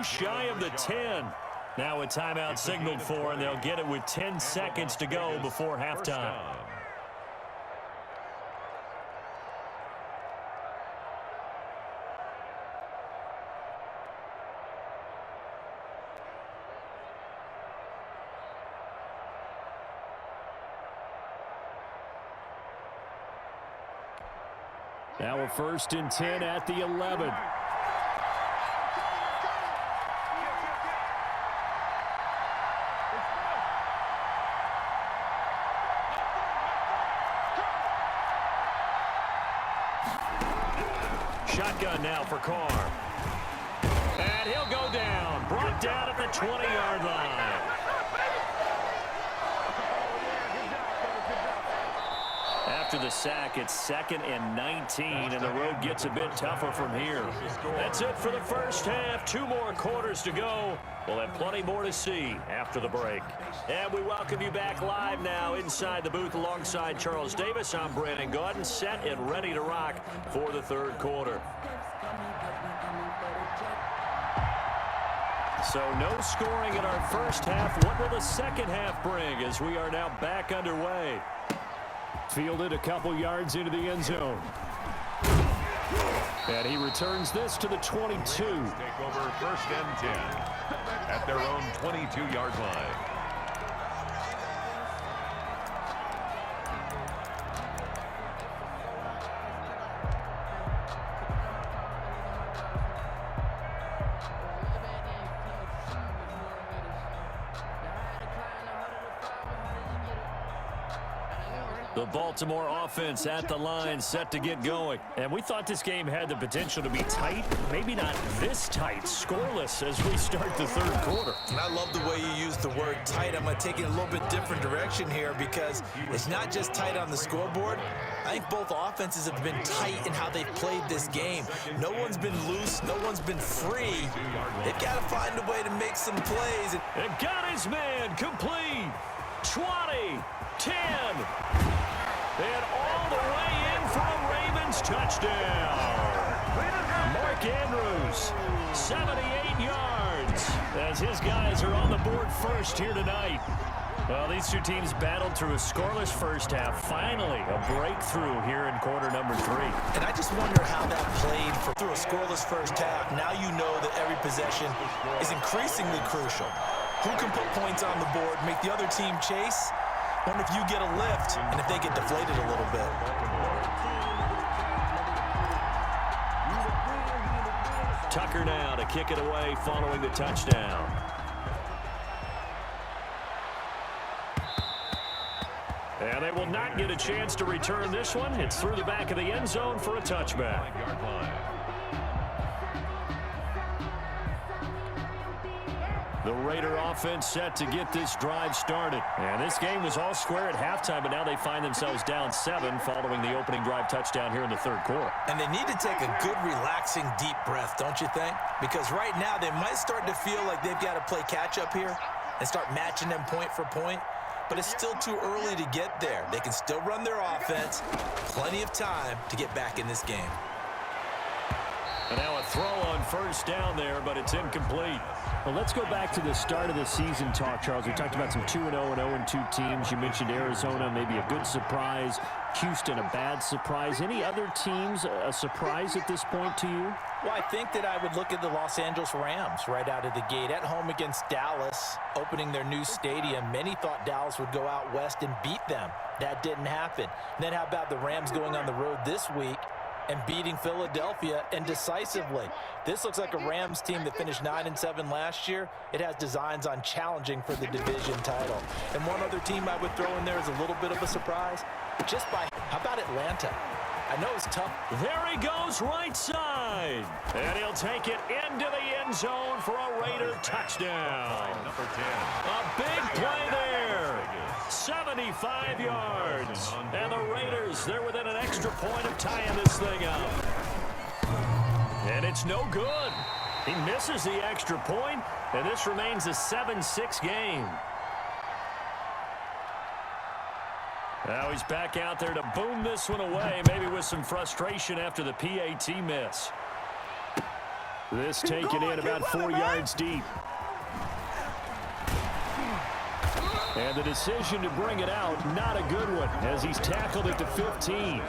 shy of the 10. Now a timeout signaled for, and they'll get it with 10 seconds to go before halftime. Now a 1st and 10 at the 11. Shotgun now for Carr. And he'll go down. Brought down at the 20-yard line. After the sack, it's 2nd and 19, and the road gets a bit tougher from here. That's it for the first half. 2 more quarters to go. We'll have plenty more to see after the break. And we welcome you back live now inside the booth alongside Charles Davis. I'm Brandon Gaudin, set and ready to rock for the 3rd quarter. So no scoring in our first half. What will the second half bring as we are now back underway? Fielded a couple yards into the end zone. And he returns this to the 22. Take over 1st and 10 at their own 22-yard line. The Baltimore offense at the line, set to get going. And we thought this game had the potential to be tight, maybe not this tight, scoreless as we start the 3rd quarter. And I love the way you use the word tight. I'm going to take it a little bit different direction here because it's not just tight on the scoreboard. I think both offenses have been tight in how they've played this game. No one's been loose. No one's been free. They've got to find a way to make some plays. And got his man complete. 20, 10. And all the way in for a Ravens touchdown. Mark Andrews, 78 yards, as his guys are on the board first here tonight. Well, these two teams battled through a scoreless first half. Finally, a breakthrough here in quarter number 3. And I just wonder how that played through a scoreless first half. Now you know that every possession is increasingly crucial. Who can put points on the board, make the other team chase? Wonder if you get a lift and if they get deflated a little bit. Tucker now to kick it away following the touchdown. And they will not get a chance to return this one. It's through the back of the end zone for a touchback. The Raider offense set to get this drive started. And this game was all square at halftime, but now they find themselves down 7 following the opening drive touchdown here in the 3rd quarter. And they need to take a good, relaxing, deep breath, don't you think? Because right now they might start to feel like they've got to play catch-up here and start matching them point for point. But it's still too early to get there. They can still run their offense. Plenty of time to get back in this game. And now a throw on 1st down there, but it's incomplete. Well, let's go back to the start of the season talk, Charles. We talked about some 2-0 and 0-2 teams. You mentioned Arizona, maybe a good surprise. Houston, a bad surprise. Any other teams a surprise at this point to you? Well, I think that I would look at the Los Angeles Rams right out of the gate. At home against Dallas, opening their new stadium. Many thought Dallas would go out west and beat them. That didn't happen. And then how about the Rams going on the road this week and beating Philadelphia, and decisively? This looks like a Rams team that finished 9-7 last year. It has designs on challenging for the division title. And one other team I would throw in there is a little bit of a surprise. How about Atlanta? I know it's tough. There he goes, right side. And he'll take it into the end zone for a Raider touchdown. Number 10. A big play there. 75 yards. And the Raiders, they're within an extra point of tying this thing up. And it's no good. He misses the extra point, and this remains a 7-6 game. Now he's back out there to boom this one away, maybe with some frustration after the PAT miss. This taken in about 4 yards deep. And the decision to bring it out, not a good one, as he's tackled at the 15.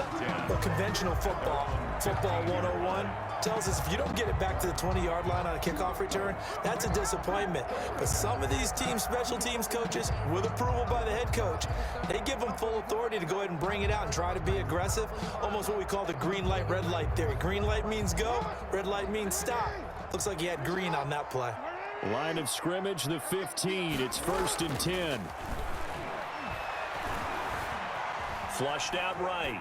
Well, conventional football 101, tells us if you don't get it back to the 20-yard line on a kickoff return, that's a disappointment. But some of these teams, special teams coaches, with approval by the head coach, they give them full authority to go ahead and bring it out and try to be aggressive, almost what we call the green light, red light theory. Green light means go, red light means stop. Looks like he had green on that play. Line of scrimmage, the 15. It's 1st and 10. Flushed out right.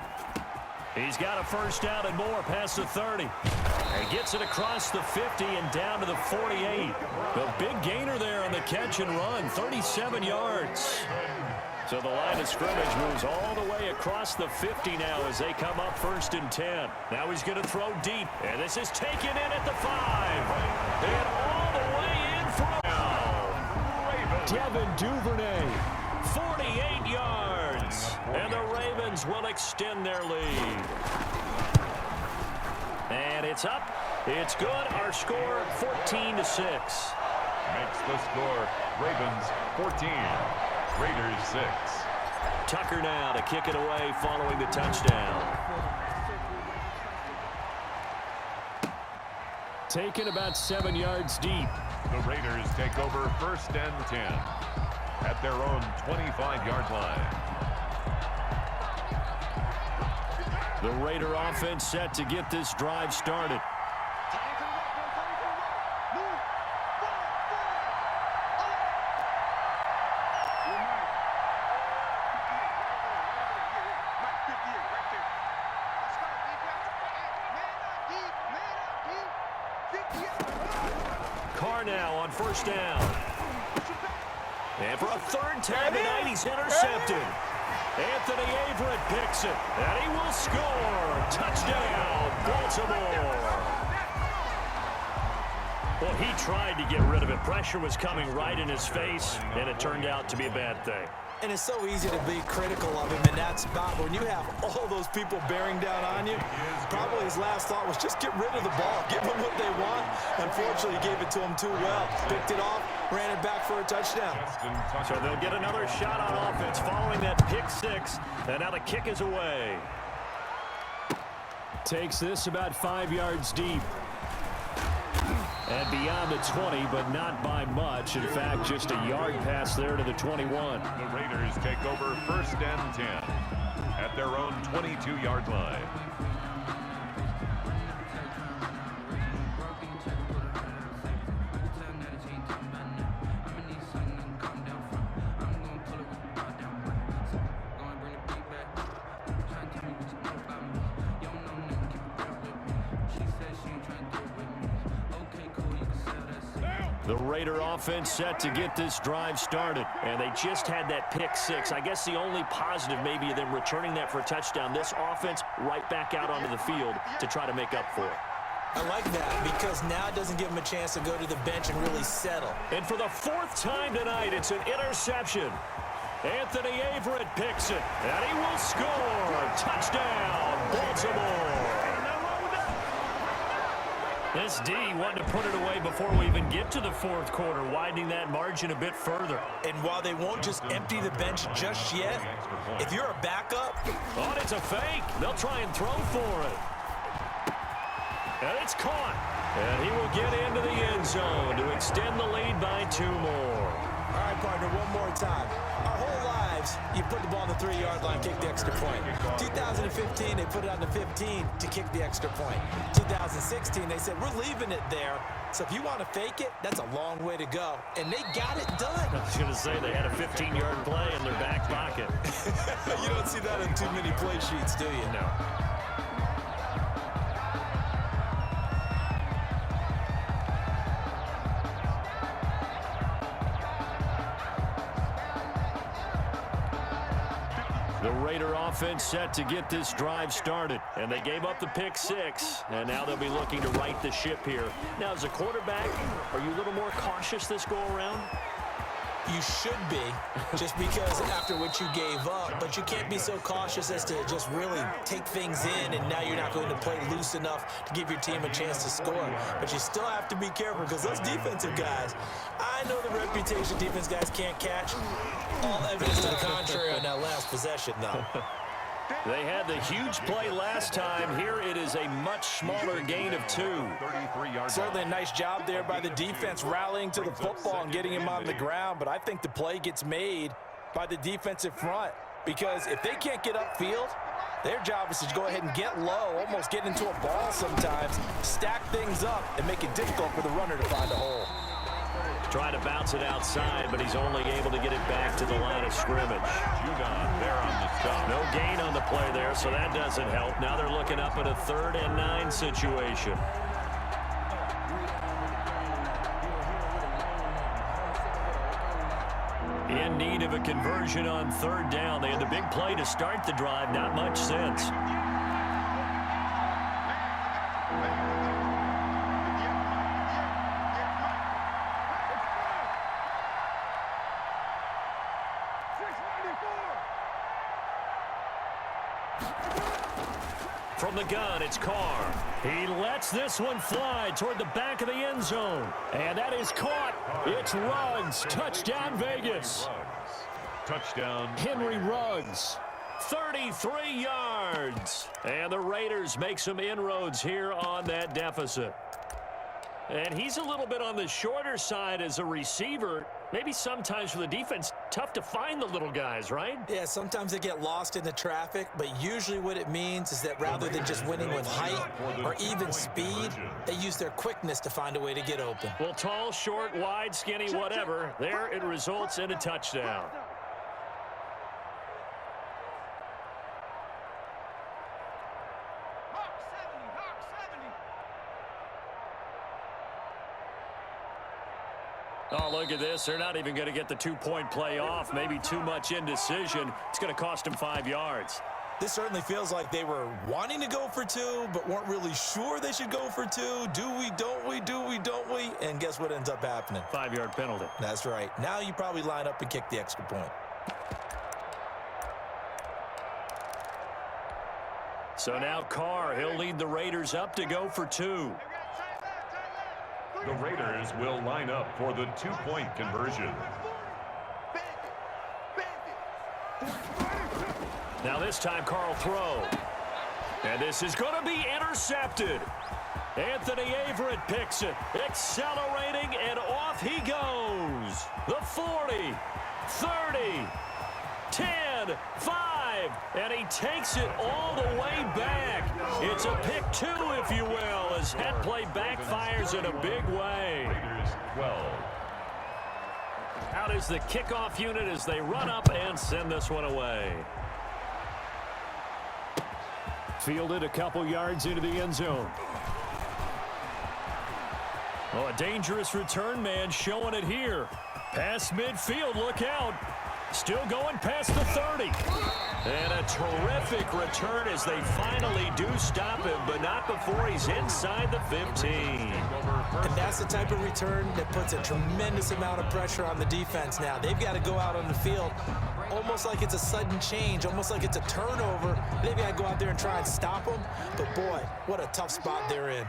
He's got a first down and more past the 30. And gets it across the 50 and down to the 48. The big gainer there on the catch and run, 37 yards. So the line of scrimmage moves all the way across the 50 now as they come up 1st and 10. Now he's going to throw deep, and this is taken in at the 5. And all the way in for Devin Duvernay, 48 yards. And the Ravens will extend their lead. And it's up. It's good. Our score, 14-6. Makes the score Ravens 14, Raiders 6. Tucker now to kick it away following the touchdown. Taken about 7 yards deep. The Raiders take over 1st and 10 at their own 25-yard line. The Raider offense set to get this drive started. Carr now on 1st down. And for a 3rd time tonight, he's intercepted. Anthony Averett picks it, and he will score. Touchdown, Baltimore. Well, he tried to get rid of it. Pressure was coming right in his face, and it turned out to be a bad thing. And it's so easy to be critical of him in that spot. When you have all those people bearing down on you, probably his last thought was just get rid of the ball. Give them what they want. Unfortunately, he gave it to them too well. Picked it off, ran it back for a touchdown. So they'll get another shot on offense following that pick 6. And now the kick is away. Takes this about 5 yards deep. And beyond the 20, but not by much. In fact, just a yard pass there to the 21. The Raiders take over 1st and 10 at their own 22-yard line. The Raider offense set to get this drive started. And they just had that pick 6. I guess the only positive maybe of them returning that for a touchdown. This offense right back out onto the field to try to make up for it. I like that because now it doesn't give him a chance to go to the bench and really settle. And for the 4th time tonight, it's an interception. Anthony Averett picks it, and he will score. Touchdown, Baltimore. This D wanted to put it away before we even get to the 4th quarter, widening that margin a bit further. And while they won't just empty the bench just yet, if you're a backup... Oh, it's a fake. They'll try and throw for it. And it's caught. And he will get into the end zone to extend the lead by 2 more. All right, partner, one more time. Our whole lives, you put the ball on the 3-yard line, kick the extra point. 2015, they put it on the 15 to kick the extra point. 2016, they said, we're leaving it there. So if you want to fake it, that's a long way to go. And they got it done. I was going to say they had a 15-yard play in their back pocket. You don't see that in too many play sheets, do you? No. The Raider offense set to get this drive started. And they gave up the pick 6, and now they'll be looking to right the ship here. Now, as a quarterback, are you a little more cautious this go-around? You should be, just because after what you gave up, but you can't be so cautious as to just really take things in, and now you're not going to play loose enough to give your team a chance to score. But you still have to be careful, because those defensive guys, I know the reputation defense guys can't catch. All evidence to the contrary on that last possession, though. They had the huge play last time. Here it is a much smaller gain of 2. 33 yards. Certainly a nice job there by the defense rallying to the football and getting him on the ground, but I think the play gets made by the defensive front, because if they can't get upfield, their job is to go ahead and get low, almost get into a ball sometimes, stack things up, and make it difficult for the runner to find a hole. Trying to bounce it outside, but he's only able to get it back to the line of scrimmage. Judon there on the stop. No gain on the play there, so that doesn't help. Now they're looking up at a 3rd and 9 situation. In need of a conversion on 3rd down. They had the big play to start the drive, not much since. From the gun, it's Carr. He lets this one fly toward the back of the end zone. And that is caught. It's Ruggs. Touchdown, Vegas. Touchdown. Henry Ruggs. 33 yards. And the Raiders make some inroads here on that deficit. And he's a little bit on the shorter side as a receiver. Maybe sometimes for the defense, tough to find the little guys, right? Yeah, sometimes they get lost in the traffic, but usually what it means is that rather than just winning with height or even speed, they use their quickness to find a way to get open. Well, tall, short, wide, skinny, whatever. There it results in a touchdown. Oh, look at this. They're not even going to get the 2-point play off. Maybe too much indecision. It's going to cost them 5 yards. This certainly feels like they were wanting to go for 2, but weren't really sure they should go for 2. Do we, don't we, do we, don't we? And guess what ends up happening? 5-yard penalty. That's right. Now you probably line up and kick the extra point. So now Carr, he'll lead the Raiders up to go for 2. The Raiders will line up for the 2-point conversion. Now this time Carr will throw. And this is going to be intercepted. Anthony Averett picks it. Accelerating, and off he goes. The 40, 30, 10, 5, and he takes it all the way back. It's a pick 2, if you will, as that play backfires in a big way. Raiders 12. Out is the kickoff unit as they run up and send this one away. Fielded a couple yards into the end zone. Oh, a dangerous return man showing it here. Past midfield, look out. Still going past the 30. And a terrific return as they finally do stop him, but not before he's inside the 15. And that's the type of return that puts a tremendous amount of pressure on the defense now. They've got to go out on the field almost like it's a sudden change, almost like it's a turnover. They've got to go out there and try and stop them. But, boy, what a tough spot they're in.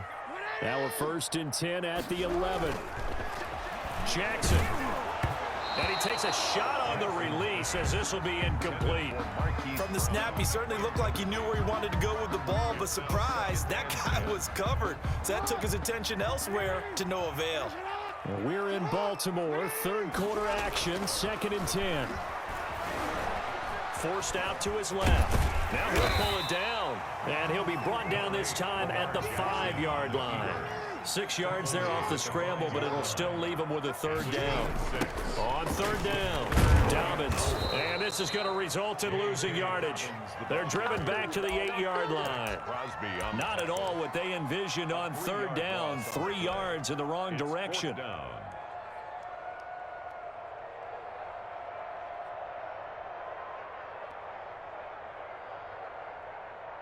Now a 1st and 10 at the 11. Jackson. And he takes a shot on the release as this will be incomplete. From the snap, he certainly looked like he knew where he wanted to go with the ball, but surprise, that guy was covered. So that took his attention elsewhere to no avail. We're in Baltimore, 3rd quarter action, 2nd and 10. Forced out to his left. Now he'll pull it down, and he'll be brought down this time at the 5-yard line. 6 yards there off the scramble, but it'll still leave him with a 3rd down. On 3rd down, Dobbins. And this is going to result in losing yardage. They're driven back to the 8-yard line. Not at all what they envisioned on 3rd down. 3 yards in the wrong direction.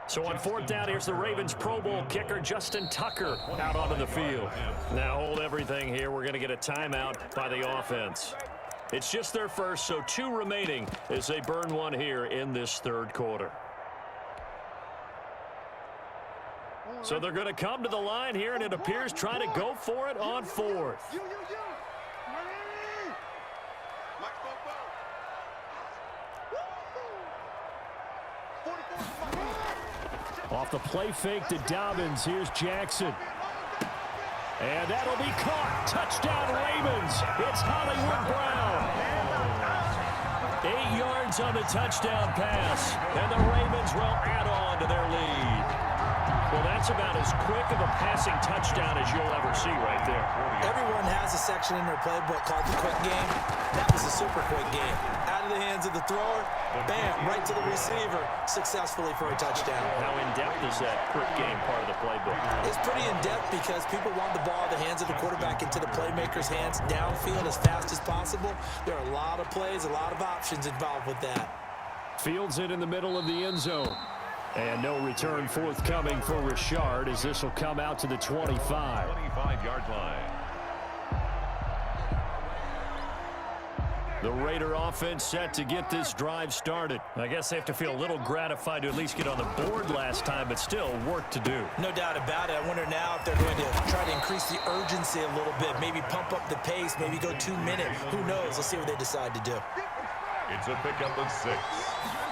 So on 4th down, here's the Ravens Pro Bowl kicker Justin Tucker out onto the field. Now hold everything here. We're going to get a timeout by the offense. It's just their first, so 2 remaining as they burn one here in this third quarter. So they're going to come to the line here, and it appears trying to go for it on 4th. Off the play fake to Dobbins. Here's Jackson. And that'll be caught. Touchdown, Ravens. It's Hollywood Brown. 8 yards on the touchdown pass, and the Ravens will add on to their lead. Well, that's about as quick of a passing touchdown as you'll ever see right there. Everyone has a section in their playbook called the quick game. That was a super quick game. Out of the hands of the thrower, bam, right to the receiver, successfully for a touchdown. How in-depth is that quick game part of the playbook? It's pretty in-depth because people want the ball in the hands of the quarterback into the playmaker's hands downfield as fast as possible. There are a lot of plays, a lot of options involved with that. Fields it in the middle of the end zone. And no return forthcoming for Richard as this will come out to the 25. 25-yard line. The Raider offense set to get this drive started. I guess they have to feel a little gratified to at least get on the board last time, but still work to do. No doubt about it. I wonder now if they're going to try to increase the urgency a little bit, maybe pump up the pace, maybe go 2 minute. Who knows? Let's see what they decide to do. It's a pickup of 6.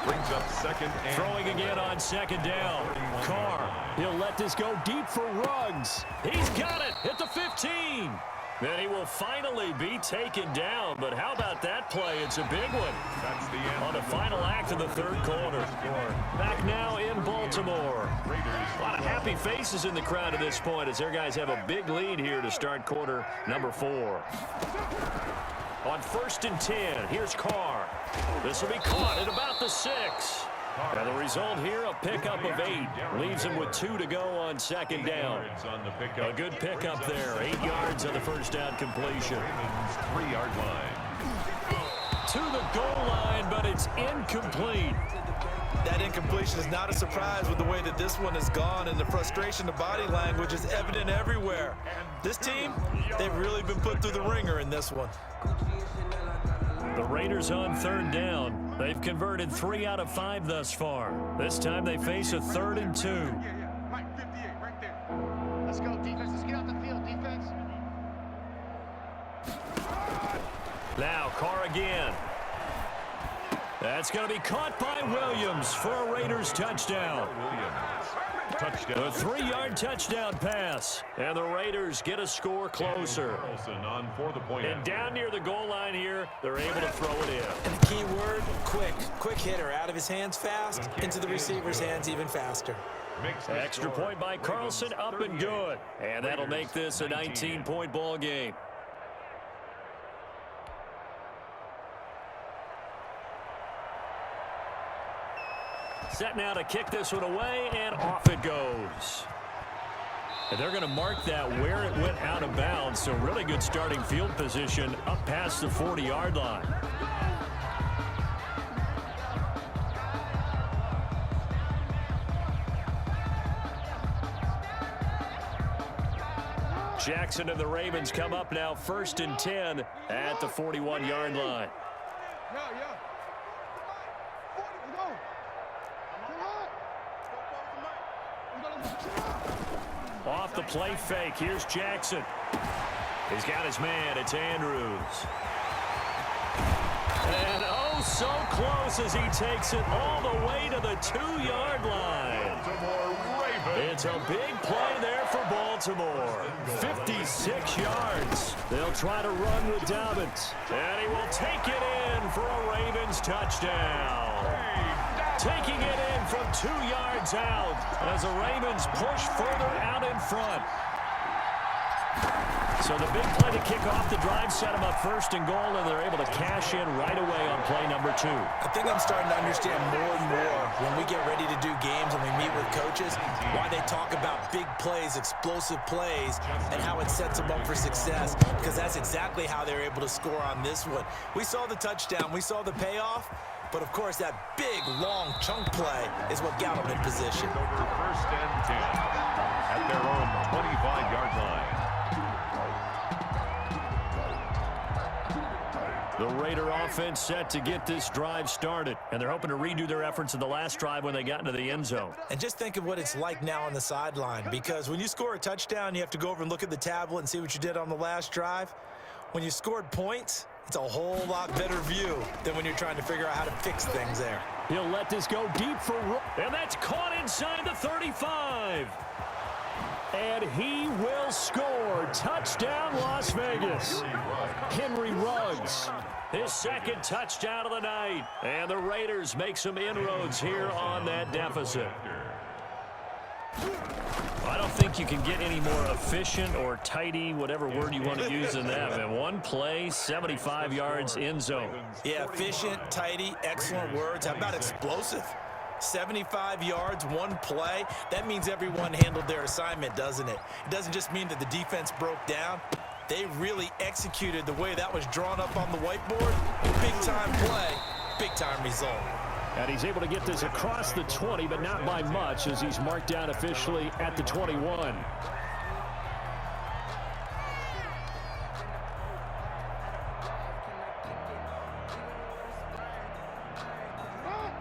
Brings up second and Throwing again on second down. Carr, he'll let this go deep for Ruggs. He's got it at the 15. Then he will finally be taken down. But how about that play? It's a big one. That's the end On the final act of the third quarter. Back now in Baltimore. A lot of happy faces in the crowd at this point as their guys have a big lead here to start quarter number 4. On 1st and 10, here's Carr. This will be caught at about the 6. And the result here, a pickup of 8. Leaves him with 2 to go on second down. A good pickup there. 8 yards on the first down completion. 3-yard line. To the goal line, but it's incomplete. That incompletion is not a surprise with the way that this one has gone, and the frustration, the body language is evident everywhere. This team, they've really been put through the ringer in this one. The Raiders on 3rd down. They've converted 3 out of 5 thus far. This time they face a 3rd and 2. Right, 58, right there. Let's go, defense. Let's get out the field, defense. Now Carr again. That's going to be caught by Williams for a Raiders touchdown. Touchdown. A 3-yard touchdown pass. And the Raiders get a score closer. On for the point. And down near the goal line here, they're able to throw it in. And the key word, quick. Quick hitter, out of his hands fast, into the receiver's hands even faster. Extra point by Carlson, up and good. And that'll make this a 19-point ball game. Set now to kick this one away, and off it goes. And they're going to mark that where it went out of bounds, so really good starting field position up past the 40-yard line. Jackson and the Ravens come up now 1st and 10 at the 41-yard line. Off the play fake, here's Jackson. He's got his man, it's Andrews. And oh, so close as he takes it all the way to the 2-yard line. It's a big play there for Baltimore. 56 yards. They'll try to run with Dobbins. And he will take it in for a Ravens touchdown. Taking it in from 2 yards out as the Ravens push further out in front. So the big play to kick off the drive set them up 1st and goal, and they're able to cash in right away on play number 2. I think I'm starting to understand more and more when we get ready to do games and we meet with coaches why they talk about big plays, explosive plays, and how it sets them up for success, because that's exactly how they're able to score on this one. We saw the touchdown, we saw the payoff, but of course that big, long chunk play is what got them in position. Over 1st and 10 at their own 25-yard line. The Raider offense set to get this drive started, and they're hoping to redo their efforts in the last drive when they got into the end zone. And just think of what it's like now on the sideline, because when you score a touchdown, you have to go over and look at the tablet and see what you did on the last drive. When you scored points, it's a whole lot better view than when you're trying to figure out how to fix things there. He'll let this go deep for and that's caught inside the 35. And he will score. Touchdown, Las Vegas. Henry Ruggs, his second touchdown of the night. And the Raiders make some inroads here on that deficit. I don't think you can get any more efficient or tidy, whatever word you want to use in that. Man, one play, 75 yards in zone. Yeah, efficient, tidy, excellent words. How about explosive? 75 yards, one play. That means everyone handled their assignment, doesn't it? It doesn't just mean that the defense broke down. They really executed the way that was drawn up on the whiteboard. Big-time play, big-time result. And he's able to get this across the 20, but not by much, as he's marked down officially at the 21.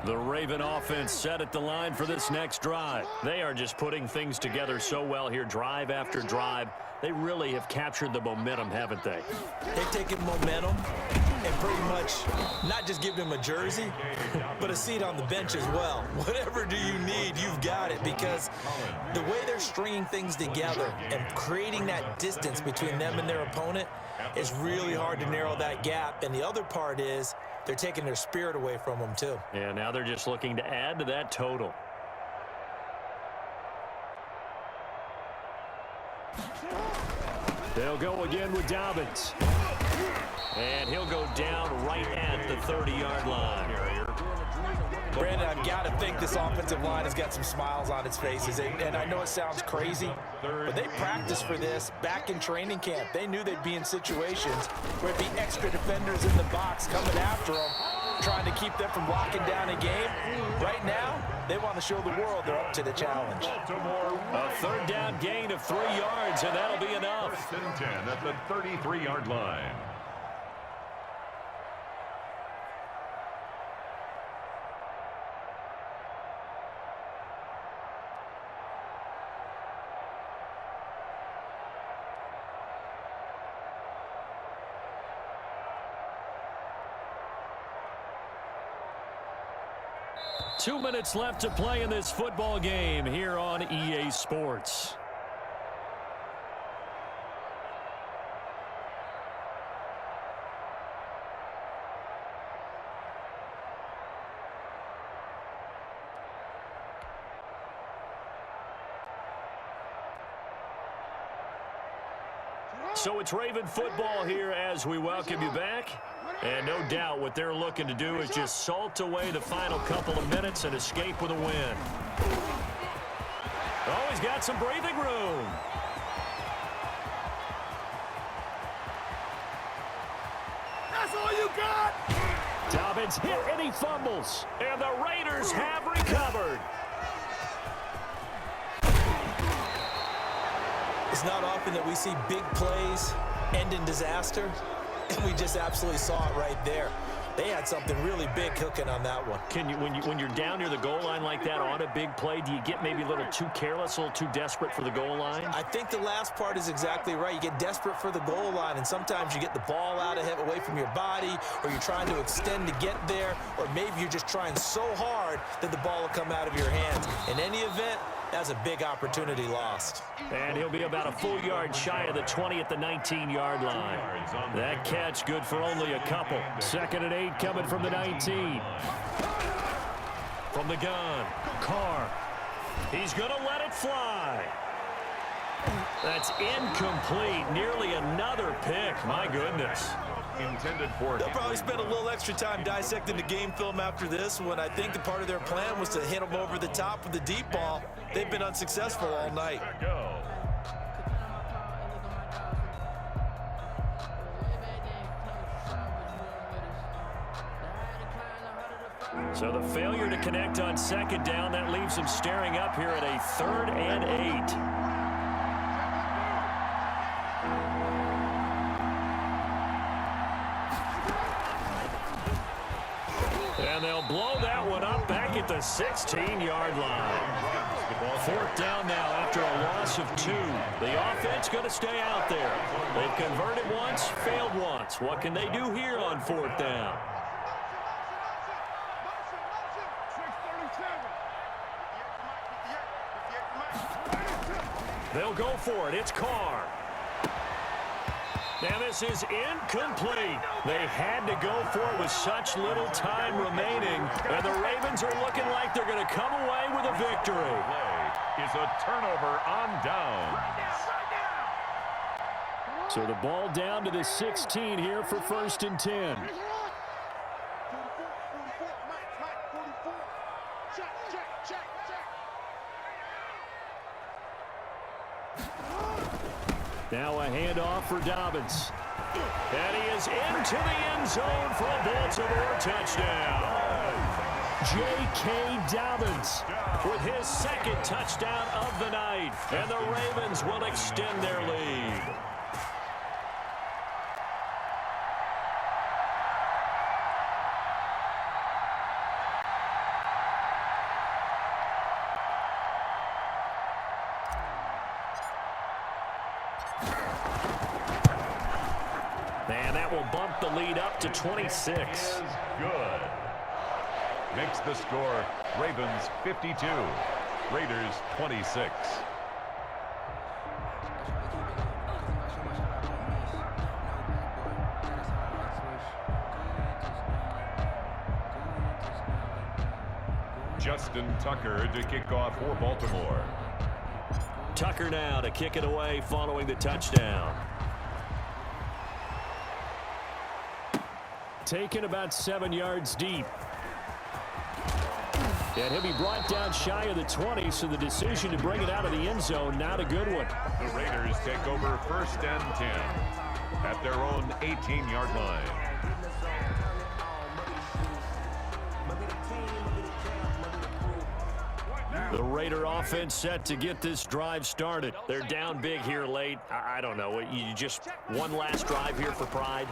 The Raven offense set at the line for this next drive. They are just putting things together so well here, drive after drive. They really have captured the momentum, haven't they? They've taken momentum and pretty much not just give him a jersey, but a seat on the bench as well. Whatever do you need, you've got it, because the way they're stringing things together and creating that distance between them and their opponent is really hard to narrow that gap. And the other part is they're taking their spirit away from them, too. Yeah, now they're just looking to add to that total. They'll go again with Dobbins. And he'll go down right at the 30-yard line. Brandon, I've got to think this offensive line has got some smiles on its faces. And I know it sounds crazy, but they practiced for this back in training camp. They knew they'd be in situations where there'd be extra defenders in the box coming after them, trying to keep them from locking down a game. Right now, they want to show the world they're up to the challenge. A third down gain of 3 yards, and that'll be enough. 10 at the 33-yard line. Two minutes left to play in this football game here on EA Sports. So it's Raven football here as we welcome you back. And no doubt what they're looking to do is just salt away the final couple of minutes and escape with a win. Oh, he's got some breathing room. That's all you got? Dobbins hit and he fumbles. And the Raiders have recovered. It's not often that we see big plays end in disaster, and we just absolutely saw it right there. They had something really big cooking on that one. Can you, when you're down near the goal line like that on a big play, do you get maybe a little too careless, a little too desperate for the goal line? I think the last part is exactly right. You get desperate for the goal line, and sometimes you get the ball out of away from your body, or you're trying to extend to get there, or maybe you're just trying so hard that the ball will come out of your hands. In any event, that's a big opportunity lost. And he'll be about a full yard shy of the 20 at the 19-yard line. That catch good for only a couple. 2nd and 8 coming from the 19. From the gun, Carr. He's going to let it fly. That's incomplete. Nearly another pick. My goodness. Intended for. They'll probably spend a little extra time dissecting the game film after this one. I think the part of their plan was to hit them over the top with the deep ball. They've been unsuccessful all night. So the failure to connect on 2nd down, that leaves them staring up here at a 3rd and 8. And they'll blow that one up back at the 16-yard line. 4th down now after a loss of 2. The offense going to stay out there. They've converted once, failed once. What can they do here on 4th down? They'll go for it. It's Carr. Now this is incomplete. They had to go for it with such little time remaining. And the Ravens are looking like they're going to come away with a victory. Is a turnover on down. So the ball down to the 16 here for 1st and 10. Now a handoff for Dobbins. And he is into the end zone for a Baltimore touchdown. J.K. Dobbins With his 2nd touchdown of the night. And the Ravens will extend their lead. And that will bump the lead up to 26. Is good. Makes the score Ravens 52, Raiders 26. Justin Tucker to kick off for Baltimore. Tucker now to kick it away following the touchdown. taken about 7 yards deep. And he'll be brought down shy of the 20, so the decision to bring it out of the end zone, not a good one. The Raiders take over 1st and 10 at their own 18-yard line. The Raider offense set to get this drive started. They're down big here late. I don't know. You just one last drive here for pride?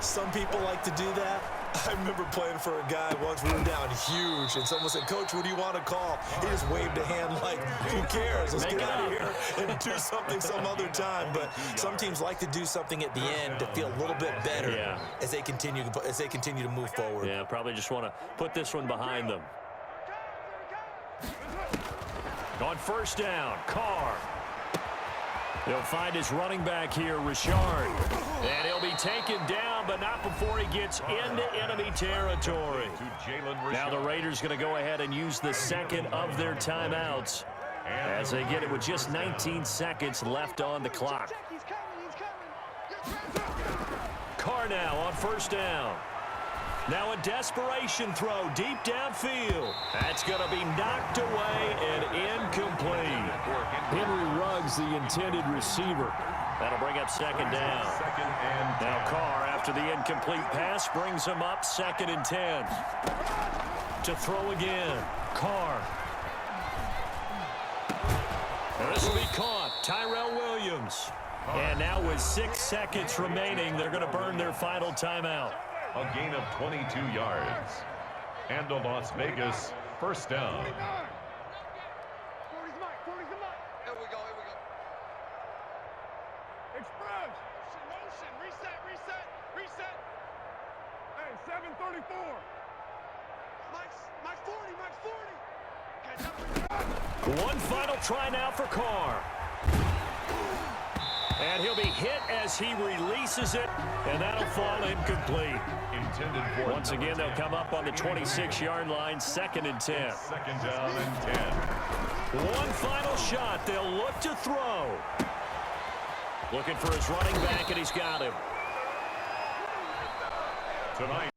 Some people like to do that. I remember playing for a guy once. We were down huge, and someone said, "Coach, what do you want to call?" He just waved a hand like, "Who cares? Let's get out of here and do something some other time." But some teams like to do something at the end to feel a little bit better as they continue to move forward. Yeah, probably just want to put this one behind them. On 1st down, Carr. He'll find his running back here, Richard. And he'll be taken down, but not before he gets into enemy territory. Now the Raiders going to go ahead and use the second of their timeouts as they get it with just 19 seconds left on the clock. Carr now on 1st down. Now a desperation throw deep downfield. That's going to be knocked away and incomplete. Henry Ruggs, the intended receiver. That'll bring up 2nd down. Now Carr, after the incomplete pass, brings him up 2nd and 10. To throw again. Carr. And this will be caught. Tyrell Williams. And now with 6 seconds remaining, they're going to burn their final timeout. A gain of 22 yards. And to Las Vegas, 1st down. Here we go. Express. Motion. Reset. Hey, 734. Mike's 40. One final try now for Carr. And he'll be hit as he releases it, and that'll fall incomplete. Intended for Once again, they'll come up on the 26-yard line, 2nd and 10. 2nd down and 10. One final shot. They'll look to throw. Looking for his running back, and he's got him. Tonight.